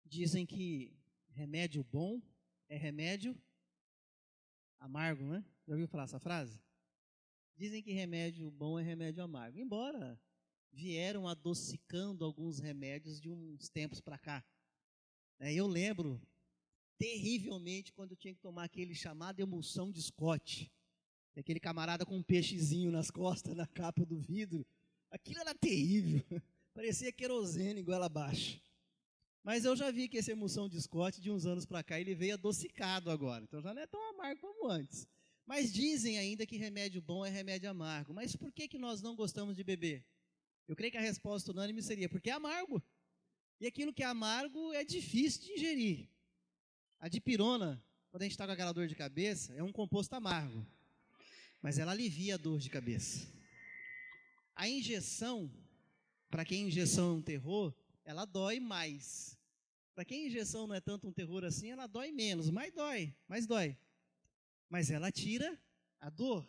Dizem que remédio bom é remédio amargo, né? Já ouviu falar essa frase? Dizem que remédio bom é remédio amargo. Embora vieram adocicando alguns remédios de uns tempos para cá. Eu lembro terrivelmente quando eu tinha que tomar aquele chamado emulsão de Scott. Aquele camarada com um peixezinho nas costas, na capa do vidro. Aquilo era terrível. Parecia querosene goela abaixo. Mas eu já vi que essa emulsão de Scott, de uns anos para cá, ele veio adocicado agora. Então já não é tão amargo como antes. Mas dizem ainda que remédio bom é remédio amargo. Mas por que nós não gostamos de beber? Eu creio que a resposta unânime seria porque é amargo. E aquilo que é amargo é difícil de ingerir. A dipirona, quando a gente está com aquela dor de cabeça, é um composto amargo. Mas ela alivia a dor de cabeça. A injeção, para quem injeção é um terror, ela dói mais. Para quem a injeção não é tanto um terror assim, ela dói menos, mas dói. Mas ela tira a dor.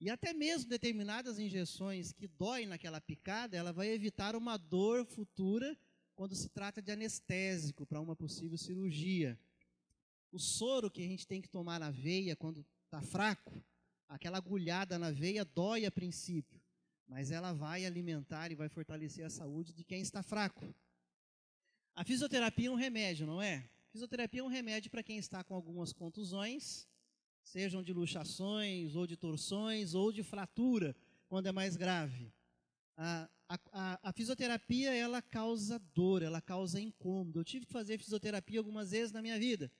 E até mesmo determinadas injeções que doem naquela picada, ela vai evitar uma dor futura quando se trata de anestésico para uma possível cirurgia. O soro que a gente tem que tomar na veia quando está fraco, aquela agulhada na veia dói a princípio, mas ela vai alimentar e vai fortalecer a saúde de quem está fraco. A fisioterapia é um remédio, não é? Fisioterapia é um remédio para quem está com algumas contusões, sejam de luxações, ou de torções, ou de fratura, quando é mais grave. A fisioterapia, ela causa dor, ela causa incômodo. Eu tive que fazer fisioterapia algumas vezes na minha vida.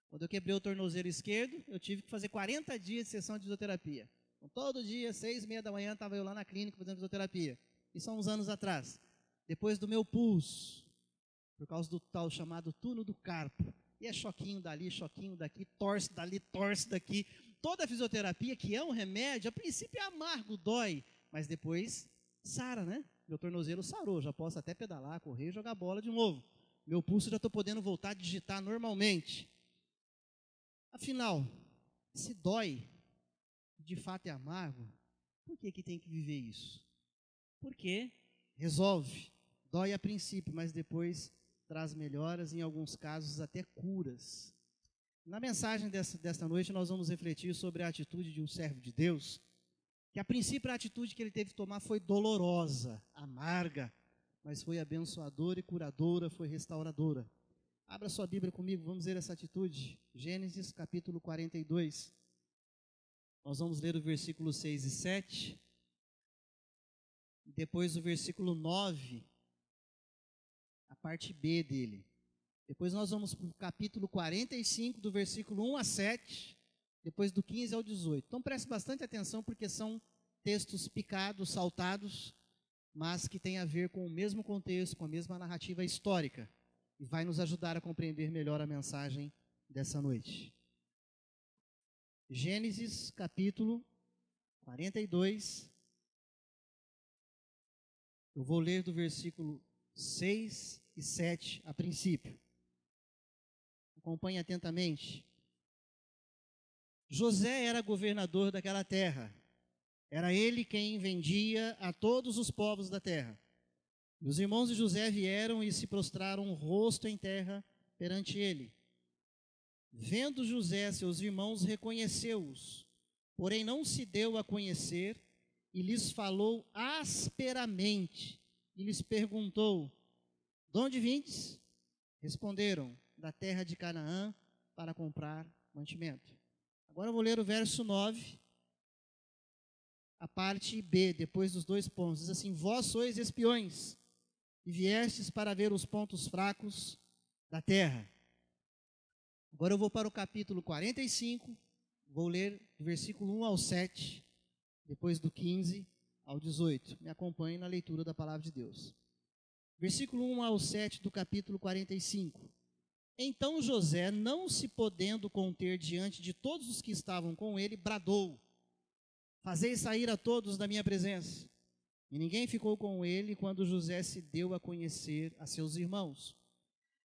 Quando eu quebrei o tornozelo esquerdo, eu tive que fazer 40 dias de sessão de fisioterapia. Então, todo dia, 6h30 da manhã, estava eu lá na clínica fazendo fisioterapia. Isso há uns anos atrás. Depois do meu pulso, por causa do tal chamado túnel do carpo. E é choquinho dali, choquinho daqui, torce dali, torce daqui. Toda a fisioterapia, que é um remédio, a princípio é amargo, dói, mas depois sara, né? Meu tornozelo sarou, já posso até pedalar, correr e jogar bola de novo. Meu pulso já estou podendo voltar a digitar normalmente. Afinal, se dói, de fato é amargo, por que tem que viver isso? Porque resolve, dói a princípio, mas depois traz melhoras, em alguns casos até curas. Na mensagem desta noite nós vamos refletir sobre a atitude de um servo de Deus, que a princípio a atitude que ele teve que tomar foi dolorosa, amarga, mas foi abençoadora e curadora, foi restauradora. Abra sua Bíblia comigo, vamos ver essa atitude. Gênesis capítulo 42. Nós vamos ler o versículo 6 e 7. Depois o versículo 9, a parte B dele. Depois nós vamos para o capítulo 45, do versículo 1 a 7. Depois do 15 ao 18. Então preste bastante atenção, porque são textos picados, saltados, mas que têm a ver com o mesmo contexto, com a mesma narrativa histórica. E vai nos ajudar a compreender melhor a mensagem dessa noite. Gênesis capítulo 42. Eu vou ler do versículo 6 e 7 a princípio. Acompanhe atentamente. José era governador daquela terra. Era ele quem vendia a todos os povos da terra. E os irmãos de José vieram e se prostraram rosto em terra perante ele. Vendo José seus irmãos, reconheceu-os, porém não se deu a conhecer, e lhes falou asperamente, e lhes perguntou: de onde vindes? Responderam: da terra de Canaã, para comprar mantimento. Agora eu vou ler o verso 9, a parte B, depois dos dois pontos. Diz assim: vós sois espiões, e viestes para ver os pontos fracos da terra. Agora eu vou para o capítulo 45, vou ler do versículo 1 ao 7, depois do 15 ao 18. Me acompanhe na leitura da palavra de Deus. Versículo 1 ao 7 do capítulo 45. Então José, não se podendo conter diante de todos os que estavam com ele, bradou: fazei sair a todos da minha presença. E ninguém ficou com ele quando José se deu a conhecer a seus irmãos.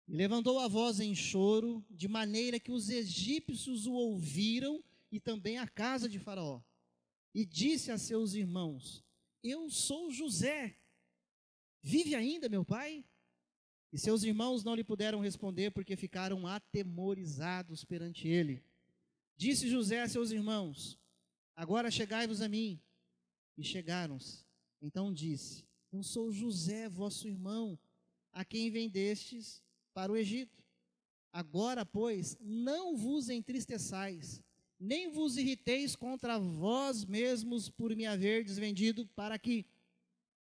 E levantou a voz em choro, de maneira que os egípcios o ouviram e também a casa de Faraó. E disse a seus irmãos: eu sou José. Vive ainda meu pai? E seus irmãos não lhe puderam responder, porque ficaram atemorizados perante ele. Disse José a seus irmãos: agora chegai-vos a mim. E chegaram-se. Então disse: eu sou José, vosso irmão, a quem vendestes para o Egito. Agora, pois, não vos entristeçais, nem vos irriteis contra vós mesmos por me haverdes vendido para aqui.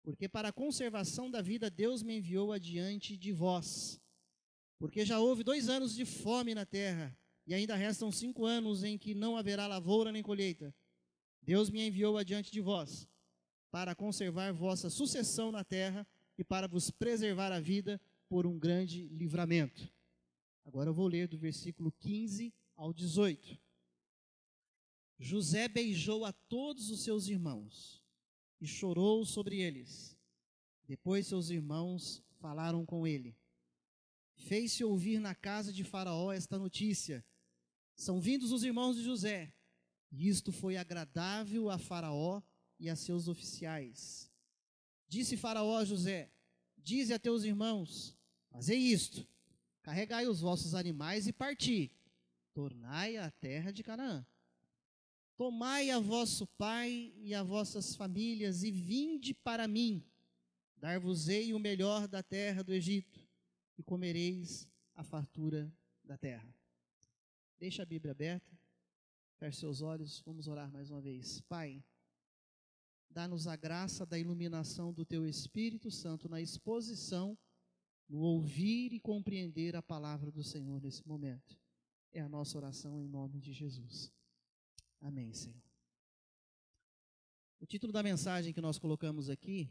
Porque para a conservação da vida Deus me enviou adiante de vós. Porque já houve 2 anos de fome na terra, e ainda restam 5 anos em que não haverá lavoura nem colheita. Deus me enviou adiante de vós, para conservar vossa sucessão na terra e para vos preservar a vida por um grande livramento. Agora eu vou ler do versículo 15 ao 18. José beijou a todos os seus irmãos e chorou sobre eles. Depois seus irmãos falaram com ele. Fez-se ouvir na casa de Faraó esta notícia: são vindos os irmãos de José. E isto foi agradável a Faraó e a seus oficiais. Disse Faraó a José: dize a teus irmãos: fazei isto, carregai os vossos animais e parti, tornai a terra de Canaã. Tomai a vosso pai e a vossas famílias e vinde para mim, dar-vos-ei o melhor da terra do Egito, e comereis a fartura da terra. Deixa a Bíblia aberta, feche seus olhos, vamos orar mais uma vez. Pai, dá-nos a graça da iluminação do Teu Espírito Santo na exposição, no ouvir e compreender a palavra do Senhor nesse momento. É a nossa oração em nome de Jesus. Amém, Senhor. O título da mensagem que nós colocamos aqui: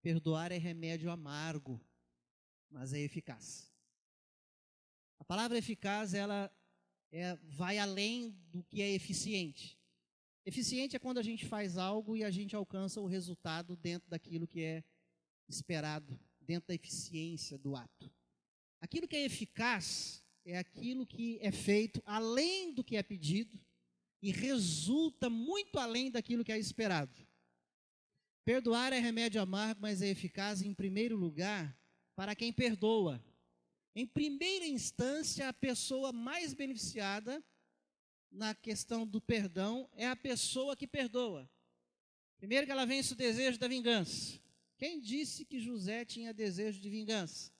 perdoar é remédio amargo, mas é eficaz. A palavra eficaz, ela vai além do que é eficiente. Eficiente é quando a gente faz algo e a gente alcança o resultado dentro daquilo que é esperado, dentro da eficiência do ato. Aquilo que é eficaz é aquilo que é feito além do que é pedido e resulta muito além daquilo que é esperado. Perdoar é remédio amargo, mas é eficaz, em primeiro lugar, para quem perdoa. Em primeira instância, a pessoa mais beneficiada na questão do perdão é a pessoa que perdoa. Primeiro que ela vence o desejo da vingança. Quem disse que José tinha desejo de vingança?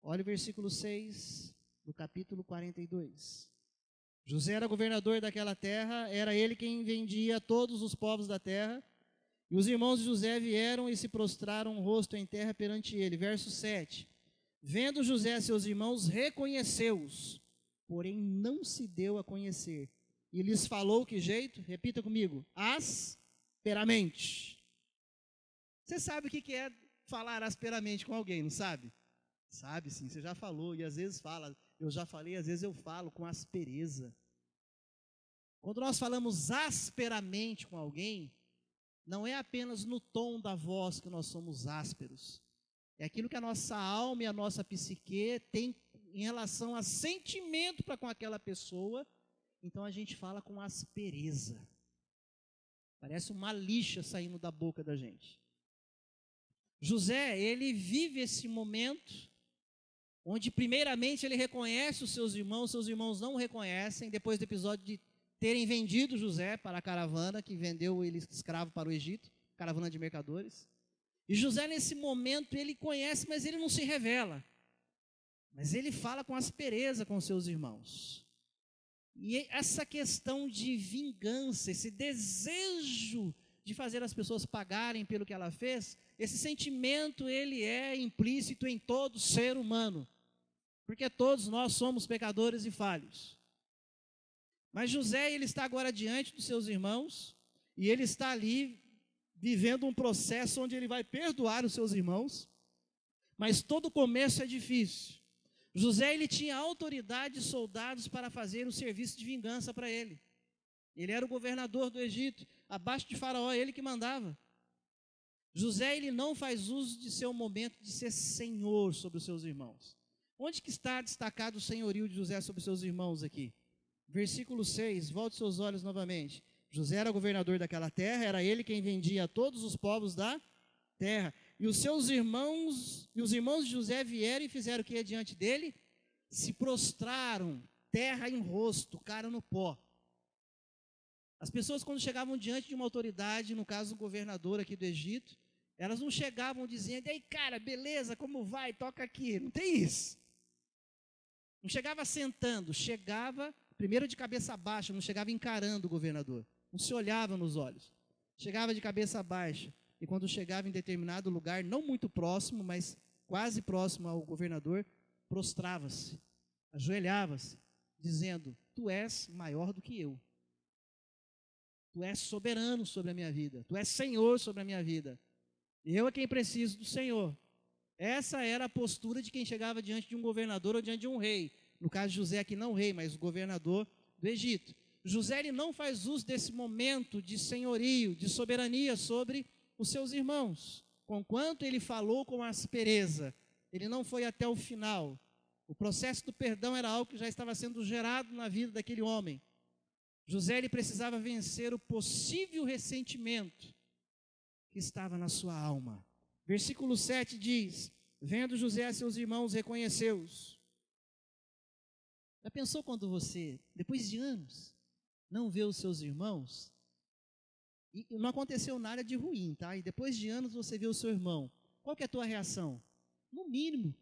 Olha o versículo 6 do capítulo 42. José era governador daquela terra, era ele quem vendia todos os povos da terra. E os irmãos de José vieram e se prostraram o rosto em terra perante ele. Verso 7. Vendo José seus irmãos, reconheceu-os, porém não se deu a conhecer. E lhes falou que jeito? Repita comigo: asperamente. Você sabe o que é falar asperamente com alguém, não sabe? Sabe sim, você já falou, e às vezes fala, eu já falei, às vezes eu falo com aspereza. Quando nós falamos asperamente com alguém, não é apenas no tom da voz que nós somos ásperos. É aquilo que a nossa alma e a nossa psique tem em relação a sentimento para com aquela pessoa, então a gente fala com aspereza. Parece uma lixa saindo da boca da gente. José, ele vive esse momento onde primeiramente ele reconhece os seus irmãos não o reconhecem, depois do episódio de terem vendido José para a caravana, que vendeu ele escravo para o Egito, caravana de mercadores. E José nesse momento ele conhece, mas ele não se revela. Mas ele fala com aspereza com seus irmãos. E essa questão de vingança, esse desejo de fazer as pessoas pagarem pelo que ela fez, esse sentimento ele é implícito em todo ser humano. Porque todos nós somos pecadores e falhos. Mas José, ele está agora diante dos seus irmãos, e ele está ali vivendo um processo onde ele vai perdoar os seus irmãos, mas todo começo é difícil. José, ele tinha autoridade de soldados para fazer o serviço de vingança para ele. Ele era o governador do Egito, abaixo de Faraó, ele que mandava. José, ele não faz uso de seu momento de ser senhor sobre os seus irmãos. Onde que está destacado o senhorio de José sobre os seus irmãos aqui? Versículo 6, volte seus olhos novamente. José era governador daquela terra, era ele quem vendia a todos os povos da terra. E os irmãos de José vieram e fizeram o que diante dele? Se prostraram, terra em rosto, cara no pó. As pessoas, quando chegavam diante de uma autoridade, no caso o governador aqui do Egito, elas não chegavam dizendo: e aí, cara, beleza, como vai? Toca aqui. Não tem isso. Não chegava sentando, chegava primeiro de cabeça baixa, não chegava encarando o governador. Não se olhava nos olhos. Chegava de cabeça baixa. E quando chegava em determinado lugar, não muito próximo, mas quase próximo ao governador, prostrava-se, ajoelhava-se, dizendo: tu és maior do que eu. Tu és soberano sobre a minha vida. Tu és senhor sobre a minha vida. Eu é quem preciso do Senhor. Essa era a postura de quem chegava diante de um governador ou diante de um rei. No caso de José aqui, não o rei, mas o governador do Egito. José, ele não faz uso desse momento de senhorio, de soberania sobre os seus irmãos. Conquanto ele falou com aspereza, ele não foi até o final. O processo do perdão era algo que já estava sendo gerado na vida daquele homem. José, ele precisava vencer o possível ressentimento que estava na sua alma. Versículo 7 diz: vendo José a seus irmãos, reconheceu-os. Já pensou quando você, depois de anos, não vê os seus irmãos? E não aconteceu nada de ruim, tá? E depois de anos você vê o seu irmão. Qual que é a tua reação? No mínimo,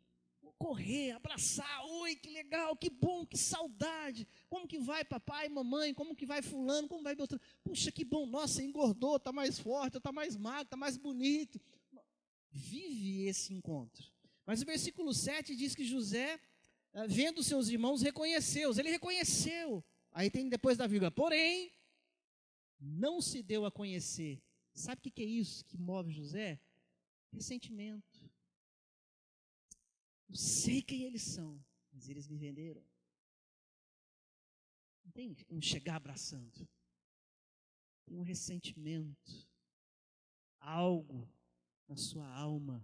correr, abraçar. Oi, que legal, que bom, que saudade. Como que vai papai, mamãe? Como que vai fulano? Como vai Beltrano? Puxa, que bom, nossa, engordou, está mais forte, está mais magro, está mais bonito. Vive esse encontro. Mas o versículo 7 diz que José, vendo seus irmãos, reconheceu-os. Ele reconheceu. Aí tem depois da vírgula, porém, não se deu a conhecer. Sabe o que é isso que move José? Ressentimento. Eu sei quem eles são, mas eles me venderam. Não tem um chegar abraçando. Tem um ressentimento. Algo na sua alma.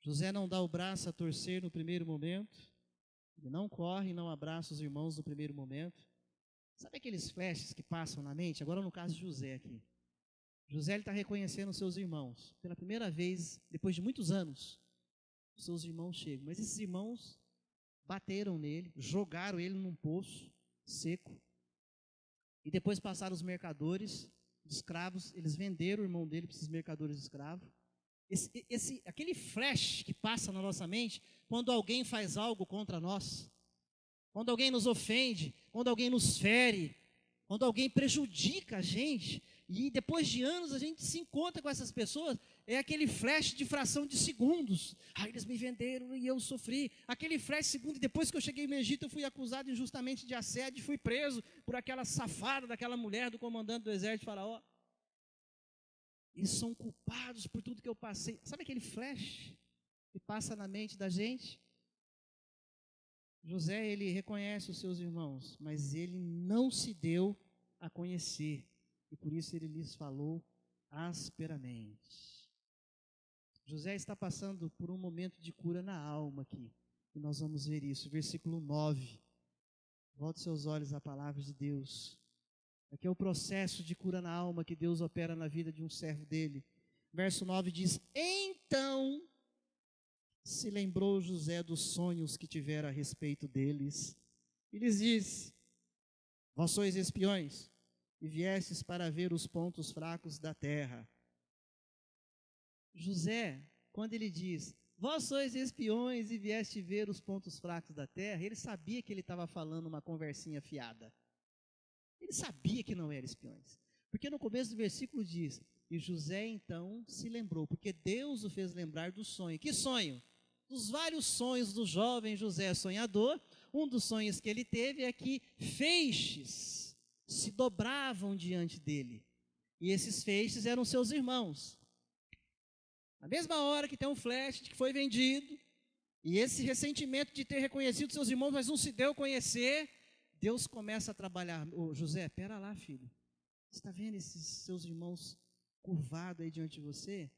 José não dá o braço a torcer no primeiro momento. Ele não corre, não abraça os irmãos no primeiro momento. Sabe aqueles flashes que passam na mente? Agora no caso de José aqui. José está reconhecendo os seus irmãos. Pela primeira vez, depois de muitos anos, os seus irmãos chegam. Mas esses irmãos bateram nele, jogaram ele num poço seco. E depois passaram os mercadores de escravos. Eles venderam o irmão dele para esses mercadores de escravos. Aquele flash que passa na nossa mente quando alguém faz algo contra nós. Quando alguém nos ofende, quando alguém nos fere, quando alguém prejudica a gente, e depois de anos a gente se encontra com essas pessoas, é aquele flash de fração de segundos. Eles me venderam e eu sofri. Aquele flash de segundo, e depois que eu cheguei no Egito, eu fui acusado injustamente de assédio, fui preso por aquela safada daquela mulher do comandante do exército de Faraó. Eles são culpados por tudo que eu passei. Sabe aquele flash que passa na mente da gente? José, ele reconhece os seus irmãos, mas ele não se deu a conhecer. E por isso ele lhes falou asperamente. José está passando por um momento de cura na alma aqui. E nós vamos ver isso. Versículo 9. Volte seus olhos à palavra de Deus. Aqui é o processo de cura na alma que Deus opera na vida de um servo dele. Verso 9 diz: então se lembrou José dos sonhos que tivera a respeito deles, e lhes disse: vós sois espiões, e viestes para ver os pontos fracos da terra. José, quando ele diz: vós sois espiões e vieste ver os pontos fracos da terra, ele sabia que ele estava falando uma conversinha fiada. Ele sabia que não eram espiões. Porque no começo do versículo diz: e José então se lembrou, porque Deus o fez lembrar do sonho. Que sonho? Dos vários sonhos do jovem José sonhador. Um dos sonhos que ele teve é que feixes se dobravam diante dele. E esses feixes eram seus irmãos. Na mesma hora que tem um flash de que foi vendido, e esse ressentimento de ter reconhecido seus irmãos, mas não se deu a conhecer, Deus começa a trabalhar. José, pera lá, filho. Você está vendo esses seus irmãos curvado aí diante de você?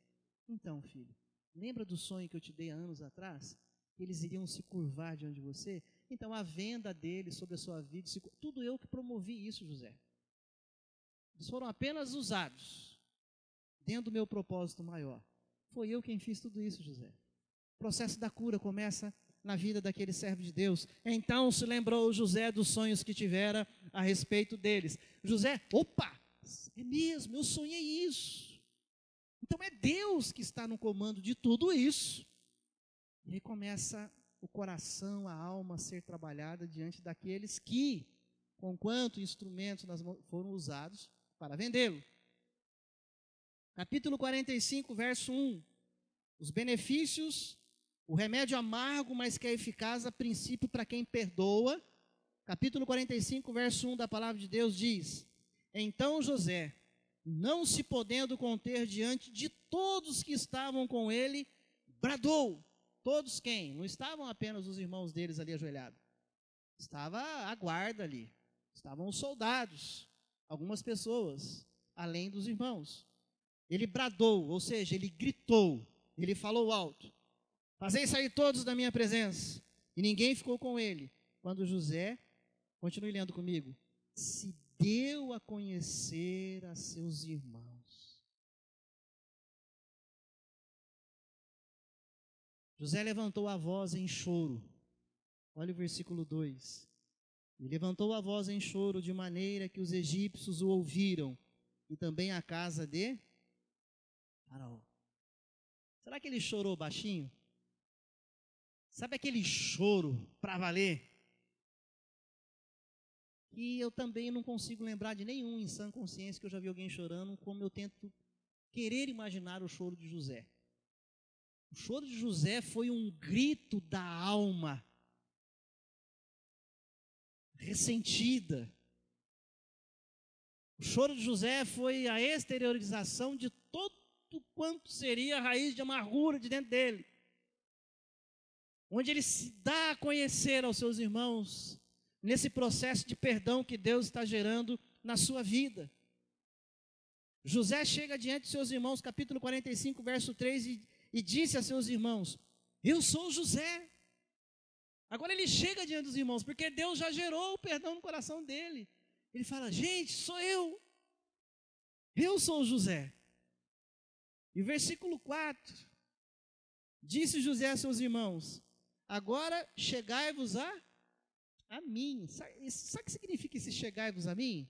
Então, filho, lembra do sonho que eu te dei há anos atrás? Que eles iriam se curvar diante de você? Então, a venda deles sobre a sua vida, tudo eu que promovi isso, José. Eles foram apenas usados dentro do meu propósito maior. Foi eu quem fiz tudo isso, José. O processo da cura começa na vida daquele servo de Deus. Então se lembrou José dos sonhos que tivera a respeito deles. José, opa, é mesmo, eu sonhei isso. Então é Deus que está no comando de tudo isso. E aí começa o coração, a alma a ser trabalhada diante daqueles que, conquanto instrumentos foram usados para vendê-lo. Capítulo 45, verso 1. Os benefícios, o remédio amargo, mas que é eficaz a princípio para quem perdoa. Capítulo 45, verso 1 da palavra de Deus diz: Então José, não se podendo conter diante de todos que estavam com ele, bradou. Todos quem? Não estavam apenas os irmãos deles ali ajoelhados. Estava a guarda ali. Estavam os soldados. Algumas pessoas, além dos irmãos. Ele bradou, ou seja, ele gritou. Ele falou alto: Fazei sair todos da minha presença. E ninguém ficou com ele. Quando José, continue lendo comigo, se deu a conhecer a seus irmãos. José levantou a voz em choro. Olha o versículo 2. E levantou a voz em choro de maneira que os egípcios o ouviram, e também a casa de Faraó. Será que ele chorou baixinho? Sabe aquele choro para valer? Que eu também não consigo lembrar de nenhum em sã consciência que eu já vi alguém chorando, como eu tento querer imaginar o choro de José. O choro de José foi um grito da alma ressentida. O choro de José foi a exteriorização de todo quanto seria a raiz de amargura de dentro dele. Onde ele se dá a conhecer aos seus irmãos, nesse processo de perdão que Deus está gerando na sua vida. José chega diante de seus irmãos, capítulo 45, verso 3, e disse a seus irmãos: Eu sou José. Agora ele chega diante dos irmãos, porque Deus já gerou o perdão no coração dele. Ele fala: Gente, sou eu. Eu sou José. E versículo 4, disse José a seus irmãos: Agora chegai-vos a mim. Sabe o que significa esse chegai-vos a mim?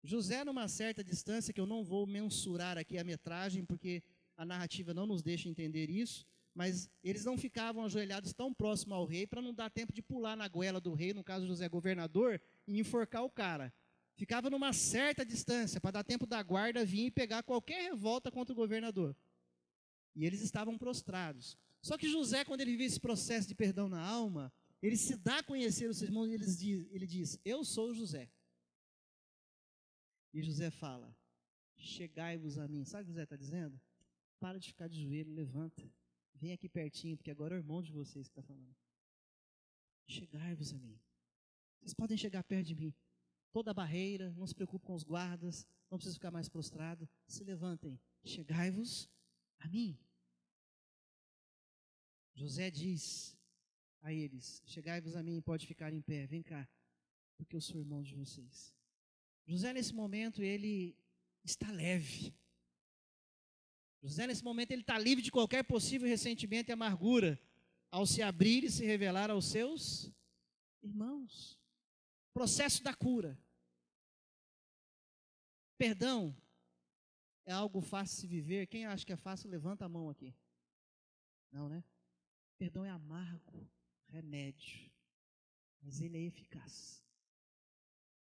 José, numa certa distância, que eu não vou mensurar aqui a metragem, porque a narrativa não nos deixa entender isso, mas eles não ficavam ajoelhados tão próximo ao rei para não dar tempo de pular na goela do rei, no caso José governador, e enforcar o cara. Ficava numa certa distância, para dar tempo da guarda vir e pegar qualquer revolta contra o governador. E eles estavam prostrados. Só que José, quando ele vive esse processo de perdão na alma, ele se dá a conhecer os seus irmãos e ele diz: Eu sou José. E José fala: Chegai-vos a mim. Sabe o que José está dizendo? Para de ficar de joelho, levanta. Vem aqui pertinho, porque agora é o irmão de vocês que está falando. Chegai-vos a mim. Vocês podem chegar perto de mim. Toda a barreira, não se preocupe com os guardas, não precisa ficar mais prostrado. Se levantem, chegai-vos a mim. José diz a eles: Chegai-vos a mim, pode ficar em pé, vem cá, porque eu sou irmão de vocês. José, nesse momento, ele está leve. José, nesse momento, ele está livre de qualquer possível ressentimento e amargura, ao se abrir e se revelar aos seus irmãos. Processo da cura. Perdão é algo fácil de se viver. Quem acha que é fácil, levanta a mão aqui. Não, né? Perdão é amargo, remédio, mas ele é eficaz.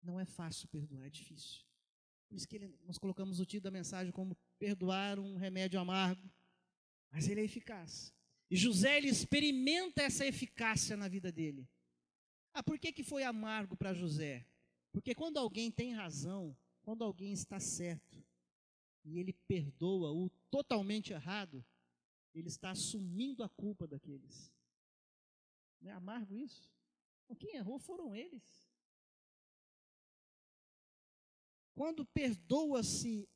Não é fácil perdoar, é difícil. Por isso que nós colocamos o título da mensagem como perdoar um remédio amargo, mas ele é eficaz. E José, ele experimenta essa eficácia na vida dele. Por que foi amargo para José? Porque quando alguém tem razão, quando alguém está certo, e ele perdoa o totalmente errado, ele está assumindo a culpa daqueles. Não é amargo isso? Quem errou foram eles. Quando perdoa-se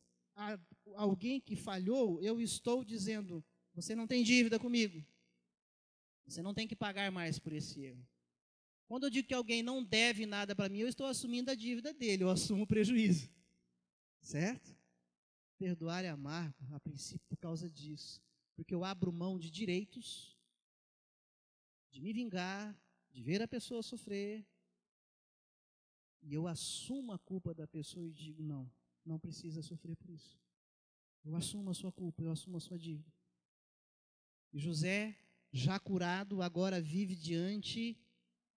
alguém que falhou, eu estou dizendo, você não tem dívida comigo. Você não tem que pagar mais por esse erro. Quando eu digo que alguém não deve nada para mim, eu estou assumindo a dívida dele, eu assumo o prejuízo. Certo? Perdoar é amargo, a princípio, por causa disso. Porque eu abro mão de direitos, de me vingar, de ver a pessoa sofrer, e eu assumo a culpa da pessoa e digo, não precisa sofrer por isso. Eu assumo a sua culpa, eu assumo a sua dívida. E José, já curado, agora vive diante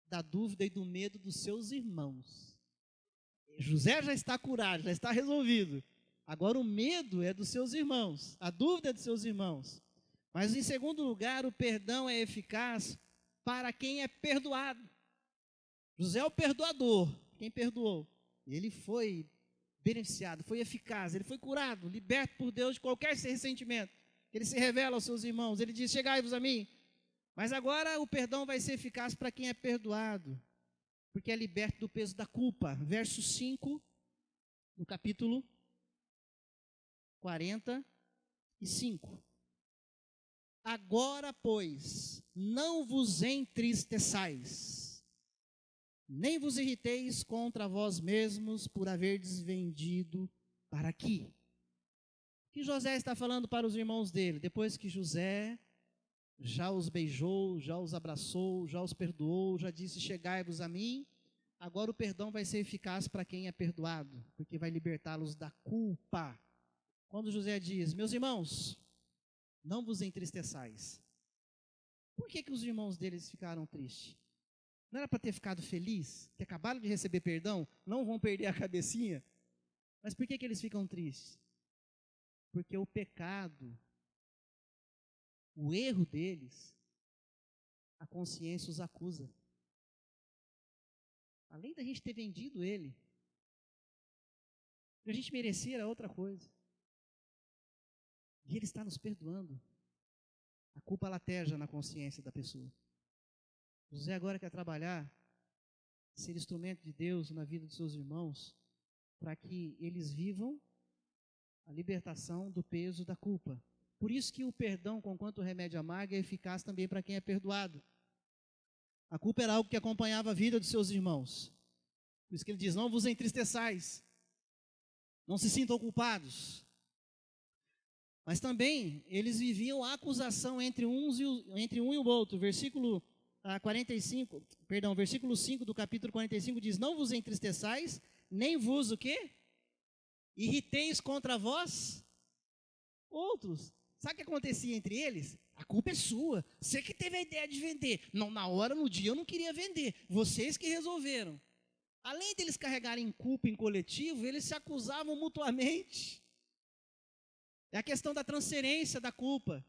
da dúvida e do medo dos seus irmãos. José já está curado, já está resolvido. Agora o medo é dos seus irmãos, a dúvida é dos seus irmãos. Mas em segundo lugar, o perdão é eficaz para quem é perdoado. José é o perdoador, quem perdoou. Ele foi beneficiado, foi eficaz, ele foi curado, liberto por Deus de qualquer ressentimento. Ele se revela aos seus irmãos, ele diz, chegai-vos a mim. Mas agora o perdão vai ser eficaz para quem é perdoado, porque é liberto do peso da culpa. Verso 5, do capítulo 45. Agora, pois, não vos entristeçais, nem vos irriteis contra vós mesmos por haverdes vendido para aqui. O que José está falando para os irmãos dele? Depois que José já os beijou, já os abraçou, já os perdoou, já disse, chegai-vos a mim, agora o perdão vai ser eficaz para quem é perdoado, porque vai libertá-los da culpa. Quando José diz, meus irmãos, não vos entristeçais. Por que os irmãos deles ficaram tristes? Não era para ter ficado feliz, que acabaram de receber perdão, não vão perder a cabecinha? Mas por que eles ficam tristes? Porque o pecado, o erro deles, a consciência os acusa. Além da gente ter vendido ele, o que a gente merecia era outra coisa. E ele está nos perdoando. A culpa lateja na consciência da pessoa. José agora quer trabalhar, ser instrumento de Deus na vida dos seus irmãos, para que eles vivam a libertação do peso da culpa. Por isso que o perdão, conquanto remédio amargo, é eficaz também para quem é perdoado. A culpa era algo que acompanhava a vida dos seus irmãos. Por isso que ele diz, não vos entristeçais, não se sintam culpados. Mas também, eles viviam a acusação entre um e o outro. Versículo 5 do capítulo 45 diz, não vos entristeçais, nem vos o quê? Irriteis contra vós outros. Sabe o que acontecia entre eles? A culpa é sua. Você que teve a ideia de vender. Não, na hora, no dia, eu não queria vender. Vocês que resolveram. Além deles carregarem culpa em coletivo, eles se acusavam mutuamente. É a questão da transferência da culpa.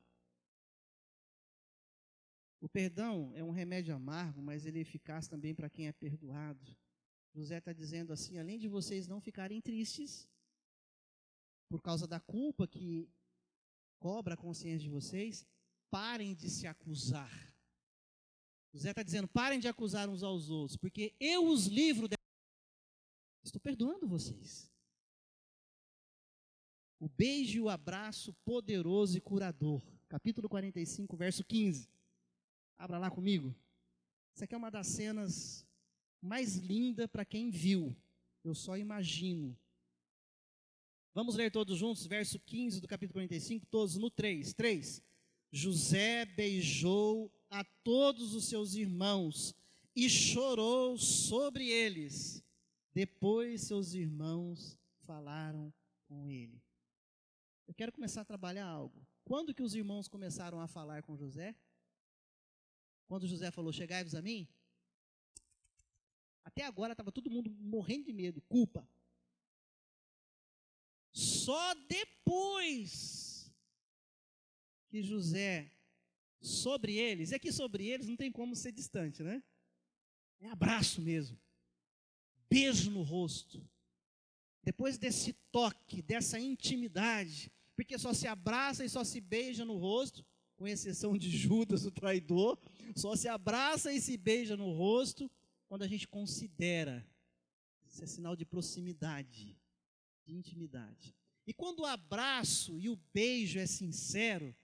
O perdão é um remédio amargo, mas ele é eficaz também para quem é perdoado. José está dizendo assim, além de vocês não ficarem tristes, por causa da culpa que cobra a consciência de vocês, parem de se acusar. José está dizendo, parem de acusar uns aos outros, porque eu os livro, estou perdoando vocês. O beijo e o abraço poderoso e curador. Capítulo 45, verso 15. Abra lá comigo. Essa aqui é uma das cenas mais lindas para quem viu. Eu só imagino. Vamos ler todos juntos, verso 15 do capítulo 45, todos no 3. 3. José beijou a todos os seus irmãos e chorou sobre eles. Depois seus irmãos falaram com ele. Eu quero começar a trabalhar algo. Quando que os irmãos começaram a falar com José? Quando José falou, chegai-vos a mim? Até agora estava todo mundo morrendo de medo, culpa. Só depois que José, sobre eles, e aqui sobre eles não tem como ser distante, né? É abraço mesmo, beijo no rosto. Depois desse toque, dessa intimidade, porque só se abraça e só se beija no rosto, com exceção de Judas, o traidor, só se abraça e se beija no rosto quando a gente considera. Isso é sinal de proximidade, de intimidade. E quando o abraço e o beijo é sincero,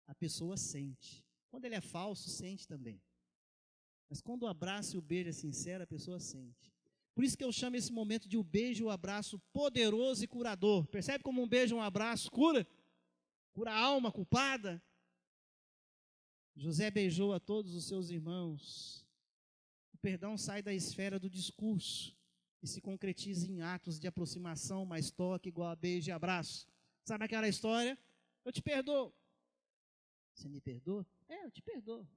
a pessoa sente. Quando ele é falso, sente também. Mas quando o abraço e o beijo é sincero, a pessoa sente. Por isso que eu chamo esse momento de o beijo e o abraço poderoso e curador. Percebe como um beijo e um abraço cura? Cura a alma culpada. José beijou a todos os seus irmãos. O perdão sai da esfera do discurso e se concretiza em atos de aproximação, mais toque, igual a beijo e abraço. Sabe aquela história? Eu te perdoo. Você me perdoa? Eu te perdoo.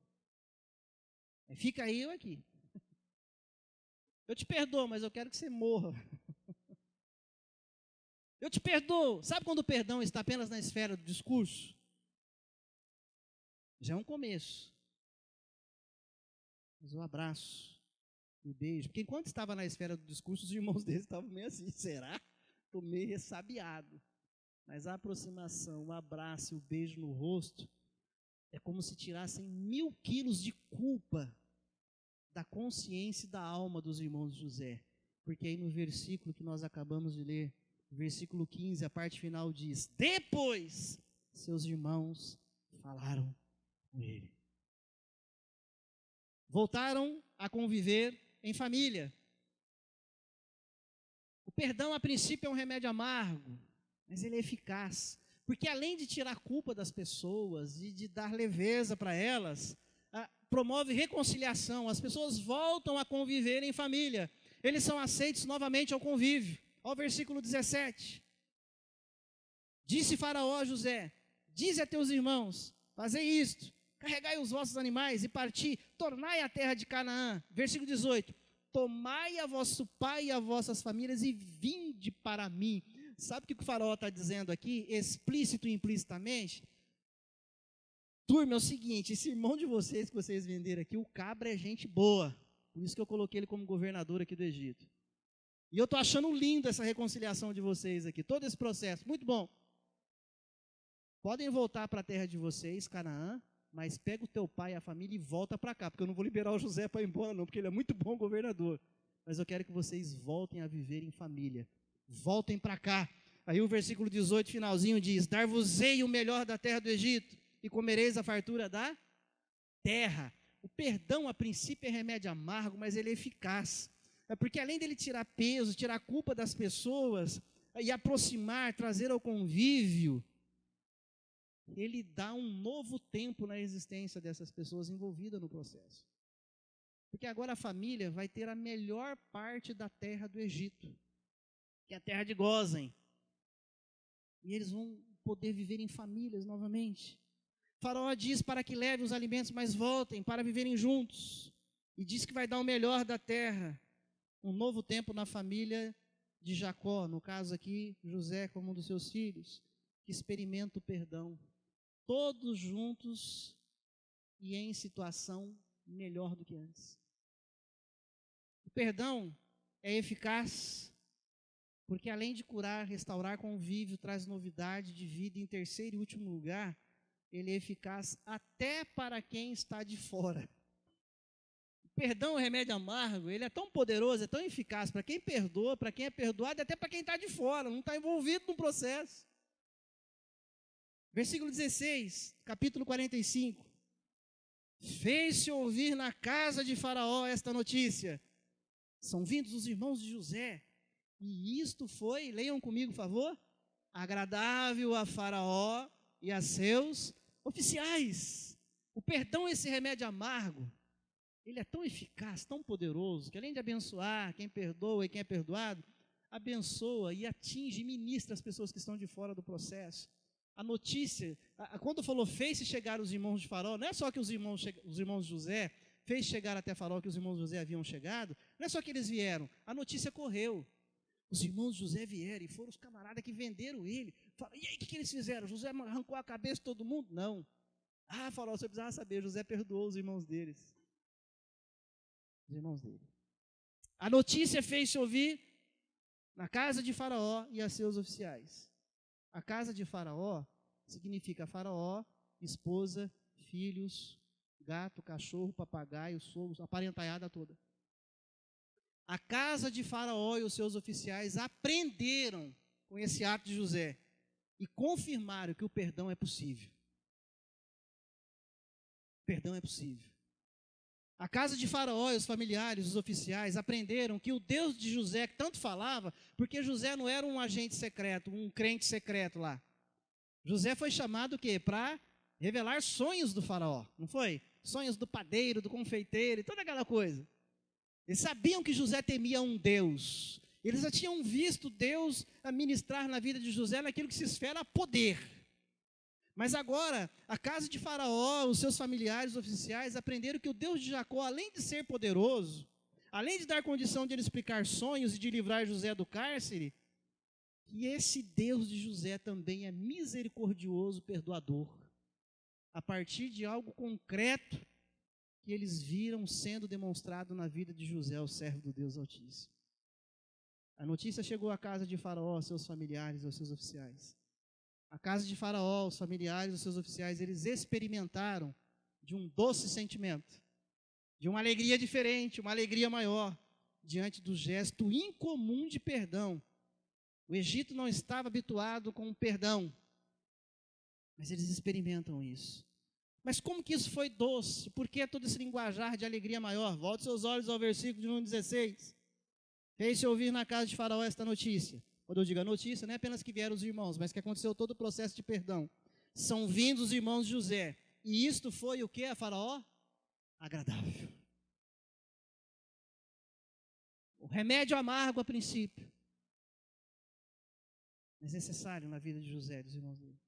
Fica aí ou aqui. Eu te perdoo, mas eu quero que você morra. Eu te perdoo. Sabe quando o perdão está apenas na esfera do discurso? Já é um começo. Mas o abraço, o beijo. Porque enquanto estava na esfera do discurso, os irmãos deles estavam meio assim, será? Estou meio ressabiado. Mas a aproximação, o abraço e o beijo no rosto é como se tirassem 1000 quilos de culpa da consciência e da alma dos irmãos de José. Porque aí no versículo que nós acabamos de ler, versículo 15, a parte final diz: depois seus irmãos falaram com ele. Voltaram a conviver em família. O perdão, a princípio, é um remédio amargo, mas ele é eficaz. Porque além de tirar a culpa das pessoas e de dar leveza para elas, promove reconciliação. As pessoas voltam a conviver em família. Eles são aceitos novamente ao convívio. Olha o versículo 17. Disse Faraó a José: dize a teus irmãos, fazei isto, carregai os vossos animais e parti, tornai a terra de Canaã. Versículo 18. Tomai a vosso pai e a vossas famílias e vinde para mim. Sabe o que o Faraó está dizendo aqui, explícito e implicitamente? Turma, é o seguinte, esse irmão de vocês que vocês venderam aqui, o cabra é gente boa. Por isso que eu coloquei ele como governador aqui do Egito. E eu estou achando lindo essa reconciliação de vocês aqui, todo esse processo, muito bom. Podem voltar para a terra de vocês, Canaã, mas pega o teu pai e a família e volta para cá, porque eu não vou liberar o José para ir embora não, porque ele é muito bom governador. Mas eu quero que vocês voltem a viver em família. Voltem para cá. Aí o versículo 18, finalzinho, diz: dar-vos-ei o melhor da terra do Egito, e comereis a fartura da terra. O perdão, a princípio, é remédio amargo, mas ele é eficaz. É porque além dele tirar peso, tirar a culpa das pessoas, e aproximar, trazer ao convívio, ele dá um novo tempo na existência dessas pessoas envolvidas no processo. Porque agora a família vai ter a melhor parte da terra do Egito, que é a terra de Gósen. E eles vão poder viver em famílias novamente. Faraó diz para que leve os alimentos, mas voltem para viverem juntos. E diz que vai dar o melhor da terra. Um novo tempo na família de Jacó, no caso aqui, José como um dos seus filhos, que experimenta o perdão. Todos juntos e em situação melhor do que antes. O perdão é eficaz, porque além de curar, restaurar convívio, traz novidade de vida. Em terceiro e último lugar, ele é eficaz até para quem está de fora. O perdão é um remédio amargo, ele é tão poderoso, é tão eficaz para quem perdoa, para quem é perdoado e até para quem está de fora, não está envolvido no processo. Versículo 16, capítulo 45. Fez-se ouvir na casa de Faraó esta notícia: são vindos os irmãos de José, e isto foi, leiam comigo, por favor, agradável a Faraó e a seus oficiais. O perdão, esse remédio amargo, ele é tão eficaz, tão poderoso, que além de abençoar quem perdoa e quem é perdoado, abençoa e atinge e ministra as pessoas que estão de fora do processo. A notícia, quando falou fez-se chegar os irmãos de Faraó, não é só que os irmãos de José fez chegar até Faraó que os irmãos de José haviam chegado, não é só que eles vieram, a notícia correu. Os irmãos de José vieram e foram os camaradas que venderam ele. Falaram, e aí, o que eles fizeram? José arrancou a cabeça de todo mundo? Não. Faraó, você precisava saber, José perdoou os irmãos deles. Os irmãos dele. A notícia fez-se ouvir na casa de Faraó e a seus oficiais. A casa de Faraó significa Faraó, esposa, filhos, gato, cachorro, papagaio, sogros, a parentaiada toda. A casa de Faraó e os seus oficiais aprenderam com esse ato de José e confirmaram que o perdão é possível. O perdão é possível. A casa de Faraó e os familiares, os oficiais, aprenderam que o Deus de José, que tanto falava, porque José não era um agente secreto, um crente secreto lá. José foi chamado o quê? Para revelar sonhos do Faraó, não foi? Sonhos do padeiro, do confeiteiro e toda aquela coisa. Eles sabiam que José temia um Deus. Eles já tinham visto Deus ministrar na vida de José naquilo que se espera poder. Mas agora, a casa de Faraó, os seus familiares oficiais, aprenderam que o Deus de Jacó, além de ser poderoso, além de dar condição de ele explicar sonhos e de livrar José do cárcere, que esse Deus de José também é misericordioso, perdoador, a partir de algo concreto que eles viram sendo demonstrado na vida de José, o servo do Deus Altíssimo. A notícia chegou à casa de Faraó, aos seus familiares, aos seus oficiais. A casa de Faraó, os familiares, os seus oficiais, eles experimentaram de um doce sentimento, de uma alegria diferente, uma alegria maior, diante do gesto incomum de perdão. O Egito não estava habituado com o perdão, mas eles experimentam isso. Mas como que isso foi doce? Por que todo esse linguajar de alegria maior? Volte seus olhos ao versículo de número 16. Fez-se ouvir na casa de Faraó esta notícia. Quando eu digo a notícia, não é apenas que vieram os irmãos, mas que aconteceu todo o processo de perdão. São vindos os irmãos de José. E isto foi o que a Faraó? Agradável. O remédio amargo a princípio, mas necessário na vida de José, dos irmãos dele,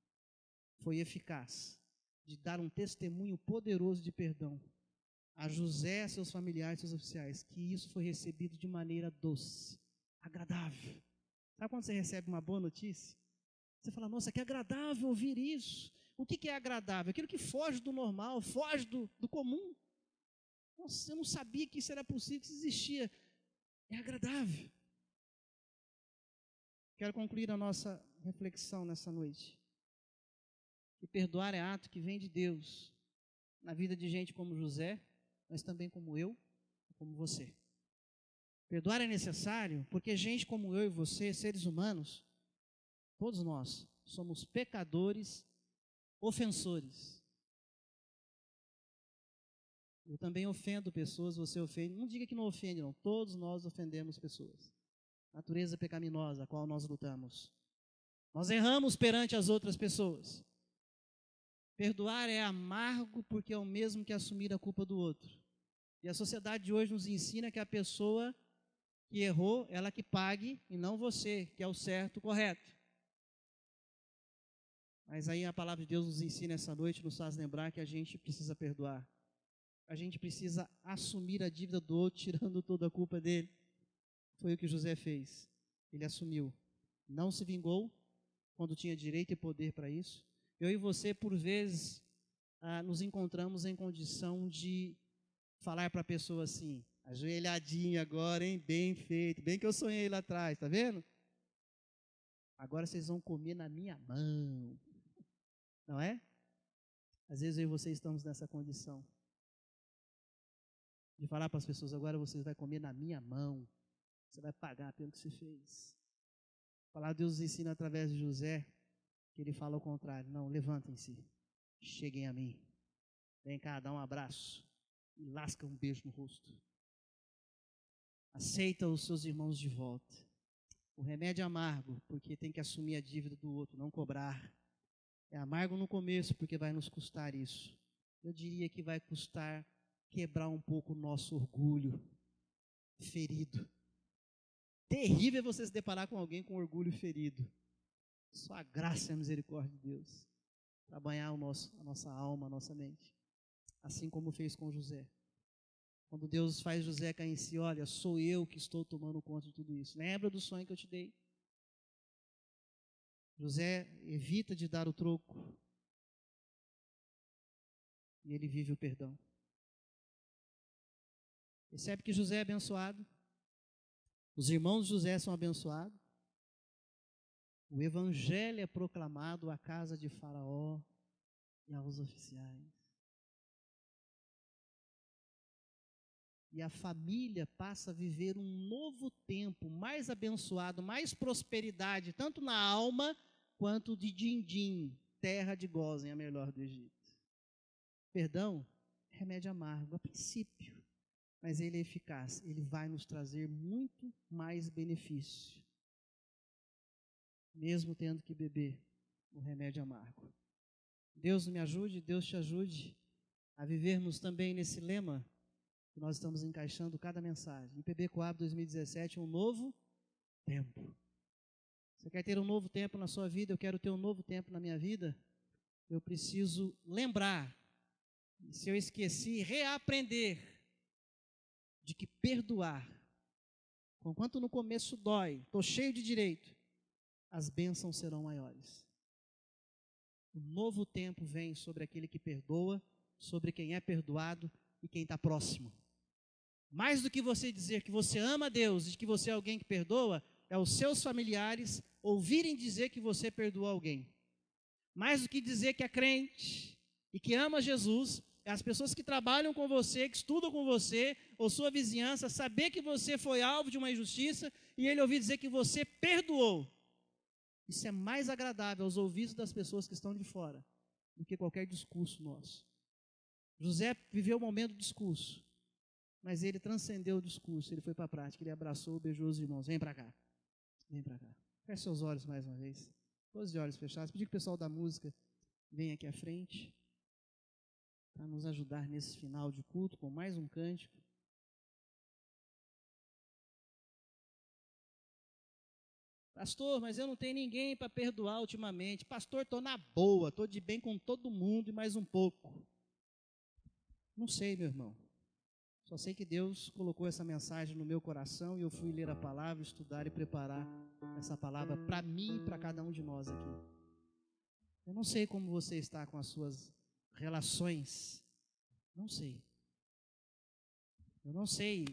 foi eficaz de dar um testemunho poderoso de perdão a José, seus familiares, seus oficiais, que isso foi recebido de maneira doce, agradável. Sabe quando você recebe uma boa notícia? Você fala, nossa, que agradável ouvir isso. O que é agradável? Aquilo que foge do normal, foge do comum. Nossa, eu não sabia que isso era possível, que isso existia. É agradável. Quero concluir a nossa reflexão nessa noite. Que perdoar é ato que vem de Deus, na vida de gente como José, mas também como eu, como você. Perdoar é necessário porque gente como eu e você, seres humanos, todos nós, somos pecadores, ofensores. Eu também ofendo pessoas, você ofende. Não diga que não ofende, não. Todos nós ofendemos pessoas. Natureza pecaminosa a qual nós lutamos. Nós erramos perante as outras pessoas. Perdoar é amargo porque é o mesmo que assumir a culpa do outro. E a sociedade de hoje nos ensina que a pessoa que errou, ela que pague e não você, que é o certo, o correto. Mas aí a palavra de Deus nos ensina essa noite, nos faz lembrar que a gente precisa perdoar. A gente precisa assumir a dívida do outro, tirando toda a culpa dele. Foi o que José fez. Ele assumiu. Não se vingou quando tinha direito e poder para isso. Eu e você, por vezes, nos encontramos em condição de falar para a pessoa assim, ajoelhadinho agora, hein? Bem feito, bem que eu sonhei lá atrás, tá vendo? Agora vocês vão comer na minha mão. Não é? Às vezes eu e você estamos nessa condição de falar para as pessoas, agora vocês vão comer na minha mão, você vai pagar pelo que você fez. A palavra de Deus nos ensina através de José, que ele fala ao contrário, não, levantem-se, cheguem a mim, vem cá, dá um abraço, e lasca um beijo no rosto. Aceita os seus irmãos de volta. O remédio é amargo, porque tem que assumir a dívida do outro, não cobrar. É amargo no começo, porque vai nos custar isso. Eu diria que vai custar quebrar um pouco o nosso orgulho ferido. Terrível é você se deparar com alguém com orgulho ferido. Só a graça e a misericórdia de Deus para banhar a nossa alma, a nossa mente. Assim como fez com José. Quando Deus faz José cair em si, olha, sou eu que estou tomando conta de tudo isso. Lembra do sonho que eu te dei? José evita de dar o troco. E ele vive o perdão. Percebe que José é abençoado. Os irmãos de José são abençoados. O evangelho é proclamado à casa de Faraó e aos oficiais. e a família passa a viver um novo tempo, mais abençoado, mais prosperidade, tanto na alma quanto de din-din, terra de Gósen, a melhor do Egito. Perdão, remédio amargo, a princípio, mas ele é eficaz, ele vai nos trazer muito mais benefício, mesmo tendo que beber o remédio amargo. Deus me ajude, Deus te ajude a vivermos também nesse lema que nós estamos encaixando cada mensagem. IPB Coab 2017, um novo tempo. Você quer ter um novo tempo na sua vida? Eu quero ter um novo tempo na minha vida. Eu preciso lembrar, se eu esqueci, reaprender de que perdoar, conquanto no começo dói, estou cheio de direito, as bênçãos serão maiores. O novo tempo vem sobre aquele que perdoa, sobre quem é perdoado e quem está próximo. Mais do que você dizer que você ama a Deus e que você é alguém que perdoa, é os seus familiares ouvirem dizer que você perdoou alguém. Mais do que dizer que é crente e que ama Jesus, é as pessoas que trabalham com você, que estudam com você, ou sua vizinhança, saber que você foi alvo de uma injustiça e ele ouvir dizer que você perdoou. Isso é mais agradável aos ouvidos das pessoas que estão de fora do que qualquer discurso nosso. José viveu o momento do discurso, mas ele transcendeu o discurso, ele foi para a prática, ele abraçou, beijou os irmãos. Vem para cá, vem para cá. Feche seus olhos mais uma vez, todos de olhos fechados. Pedir que o pessoal da música venha aqui à frente para nos ajudar nesse final de culto com mais um cântico. Pastor, mas eu não tenho ninguém para perdoar ultimamente. Pastor, estou na boa, estou de bem com todo mundo e mais um pouco. Não sei, meu irmão. Só sei que Deus colocou essa mensagem no meu coração e eu fui ler a palavra, estudar e preparar essa palavra para mim e para cada um de nós aqui. Eu não sei como você está com as suas relações. Não sei. Eu não sei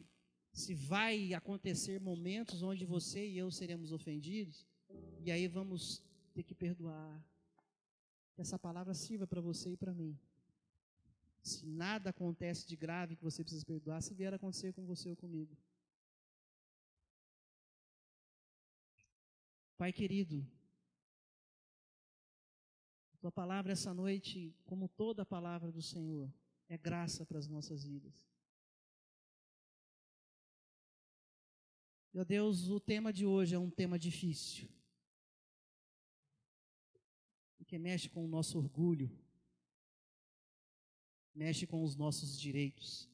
se vai acontecer momentos onde você e eu seremos ofendidos, e aí vamos ter que perdoar. Que essa palavra sirva para você e para mim. Se nada acontece de grave que você precisa perdoar, se vier a acontecer com você ou comigo. Pai querido, tua palavra essa noite, como toda a palavra do Senhor, é graça para as nossas vidas. Meu Deus, o tema de hoje é um tema difícil, porque mexe com o nosso orgulho, mexe com os nossos direitos.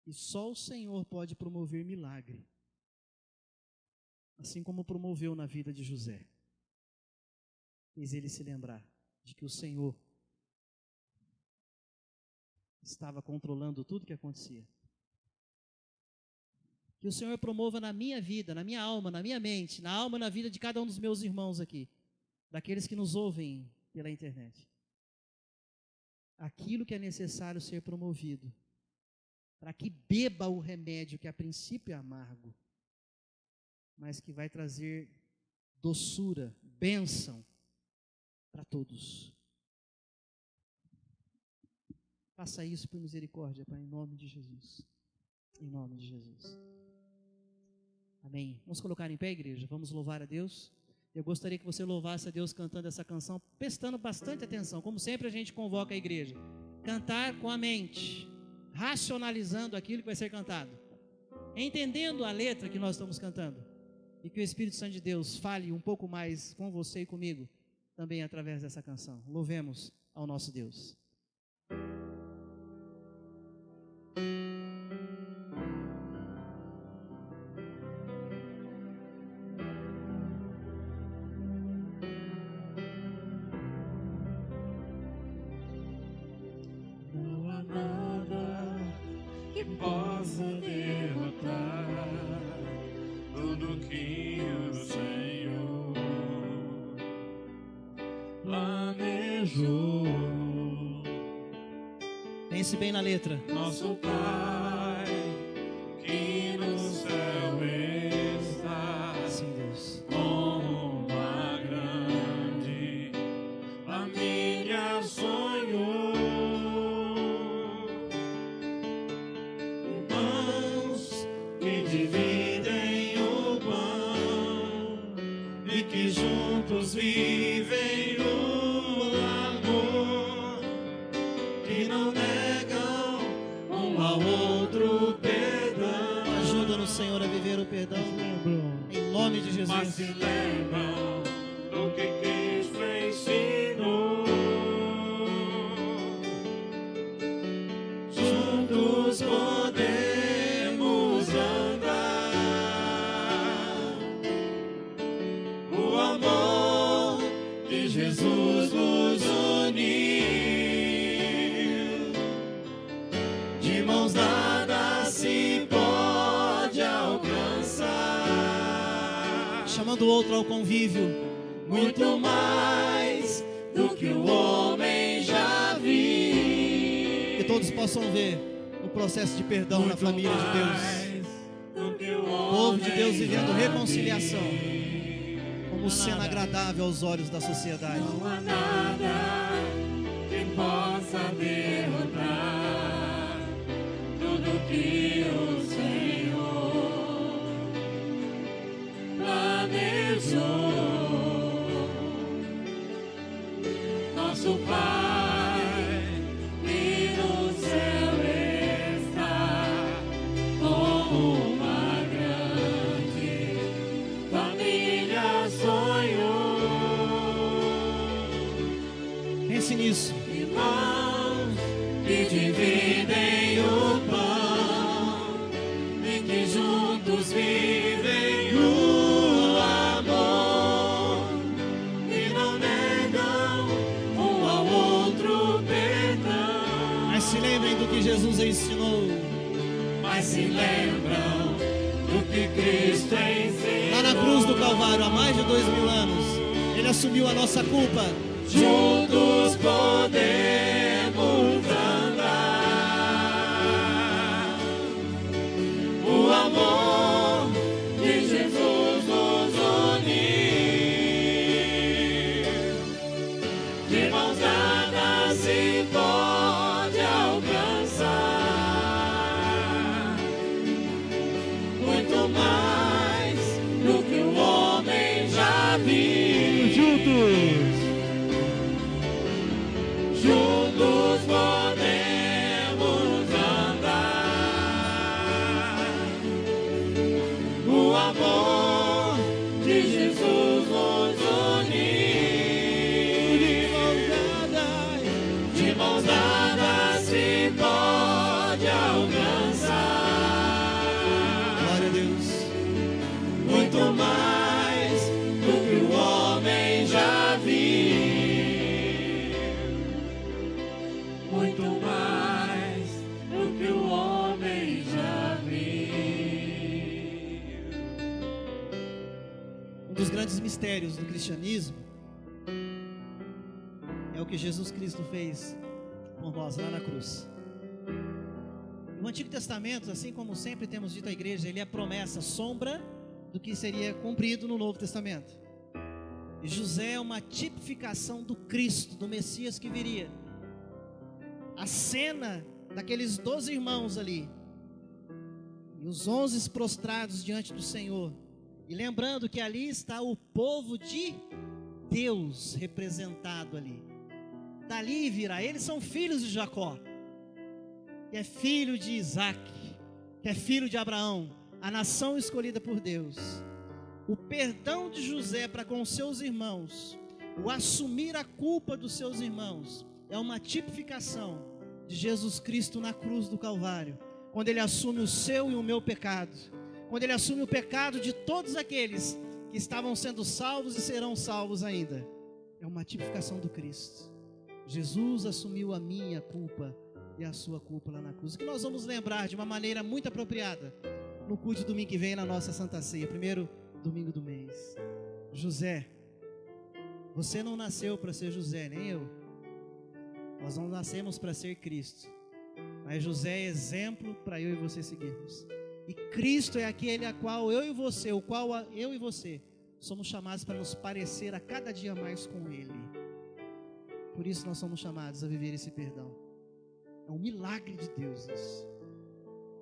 E só o Senhor pode promover milagre, assim como promoveu na vida de José. Fez ele se lembrar de que o Senhor estava controlando tudo o que acontecia. Que o Senhor promova na minha vida, na minha alma, na minha mente, na alma e na vida de cada um dos meus irmãos aqui, daqueles que nos ouvem pela internet, aquilo que é necessário ser promovido, para que beba o remédio que a princípio é amargo, mas que vai trazer doçura, bênção para todos. Faça isso por misericórdia, Pai, em nome de Jesus. Em nome de Jesus. Amém. Vamos colocar em pé, igreja? Vamos louvar a Deus. Eu gostaria que você louvasse a Deus cantando essa canção, prestando bastante atenção. Como sempre a gente convoca a igreja. Cantar com a mente, racionalizando aquilo que vai ser cantado, entendendo a letra que nós estamos cantando. E que o Espírito Santo de Deus fale um pouco mais com você e comigo, também através dessa canção. Louvemos ao nosso Deus. Possa derrotar tudo que o Senhor planejou. Pense bem na letra. Nosso Pai que no céu está, Sim, Deus. com uma grande família sonhou. há outro perdão. Ajuda-nos, Senhor, a viver o perdão. Em nome de Jesus. Mas se lembram do que Cristo ensinou. Juntos podemos andar. O amor de Jesus nos uniu. De mãos dadas se pode alcançar. Chamando o outro ao convívio. Muito mais do que o homem já viu. Que todos possam ver o processo de perdão na família de Deus. O povo de Deus vivendo reconciliação como cena agradável aos olhos da sociedade. Não há nada que possa derrotar tudo que o Senhor planejou. Nosso Pai que no céu está, com uma grande família sonhou. Pense nisso. Irmãos que dividem o pão e que juntos vivem o amor e não negam um ao outro perdão. Mas se lembrem do que Jesus ensinou. Mas se lembram do que Cristo ensinou. Lá na cruz do Calvário, há mais de 2000 anos, Ele assumiu a nossa culpa. Juntos podemos andar. O amor de Jesus nos uniu. De mãos dadas se pode alcançar. Muito mais do que o homem já viu. Juntos podemos andar. O amor de Jesus nos uniu. De mãos dadas se pode alcançar. Glória a Deus. Muito mais do que o homem já viu. Muito mais do que o homem já viu. Um dos grandes mistérios do cristianismo é o que Jesus Cristo fez por nós lá na cruz. No Antigo Testamento, assim como sempre temos dito à igreja, ele é a promessa, sombra do que seria cumprido no Novo Testamento. E José é uma tipificação do Cristo, do Messias que viria. A cena daqueles 12 irmãos ali, e os 11 prostrados diante do Senhor, e lembrando que ali está o povo de Deus representado ali. Dali virá, eles são filhos de Jacó, que é filho de Isaac, que é filho de Abraão, a nação escolhida por Deus. O perdão de José para com seus irmãos, o assumir a culpa dos seus irmãos, é uma tipificação de Jesus Cristo na cruz do Calvário, quando Ele assume o seu e o meu pecado, quando Ele assume o pecado de todos aqueles que estavam sendo salvos e serão salvos ainda. É uma tipificação do Cristo. Jesus assumiu a minha culpa e a sua culpa lá na cruz, o que nós vamos lembrar de uma maneira muito apropriada no culto de domingo que vem, na nossa Santa Ceia, primeiro domingo do mês. José, você não nasceu para ser José, nem eu. Nós não nascemos para ser Cristo, mas José é exemplo para eu e você seguirmos. E Cristo é aquele a qual eu e você, o qual eu e você somos chamados para nos parecer a cada dia mais com Ele. Por isso nós somos chamados a viver esse perdão. É um milagre de Deus isso,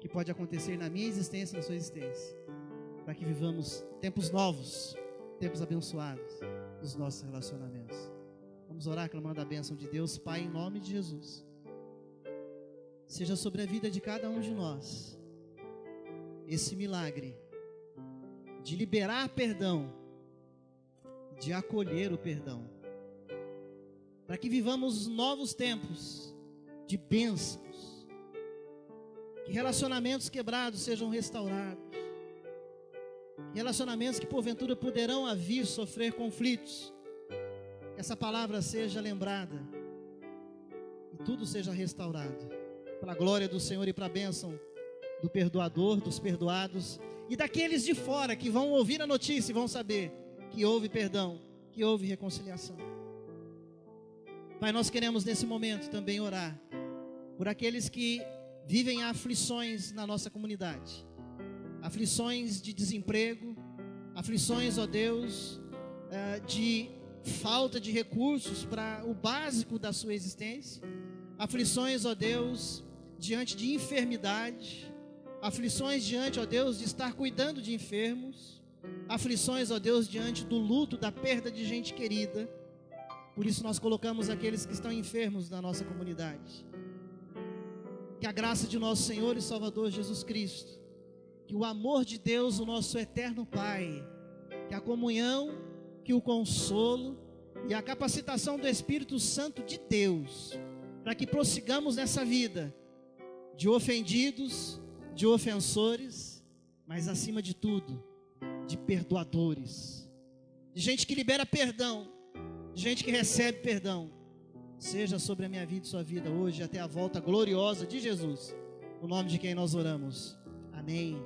que pode acontecer na minha existência e na sua existência, para que vivamos tempos novos, tempos abençoados nos nossos relacionamentos. Vamos orar clamando a bênção de Deus. Pai, em nome de Jesus, seja sobre a vida de cada um de nós esse milagre de liberar perdão, de acolher o perdão, para que vivamos novos tempos de bênçãos, que relacionamentos quebrados sejam restaurados, relacionamentos que porventura poderão vir sofrer conflitos, que essa palavra seja lembrada e tudo seja restaurado, para a glória do Senhor e para a bênção do perdoador, dos perdoados e daqueles de fora que vão ouvir a notícia e vão saber que houve perdão, que houve reconciliação. Pai, nós queremos nesse momento também orar por aqueles que vivem aflições na nossa comunidade, aflições de desemprego, aflições, ó Deus, de falta de recursos para o básico da sua existência, aflições, ó Deus, diante de enfermidade, aflições diante, ó Deus, de estar cuidando de enfermos, aflições, ó Deus, diante do luto, da perda de gente querida. Por isso nós colocamos aqueles que estão enfermos na nossa comunidade. Que a graça de nosso Senhor e Salvador Jesus Cristo, que o amor de Deus, o nosso eterno Pai, que a comunhão, que o consolo e a capacitação do Espírito Santo de Deus, para que prossigamos nessa vida de ofendidos, de ofensores, mas acima de tudo, de perdoadores, de gente que libera perdão, de gente que recebe perdão, seja sobre a minha vida e sua vida hoje, até a volta gloriosa de Jesus, no nome de quem nós oramos, amém.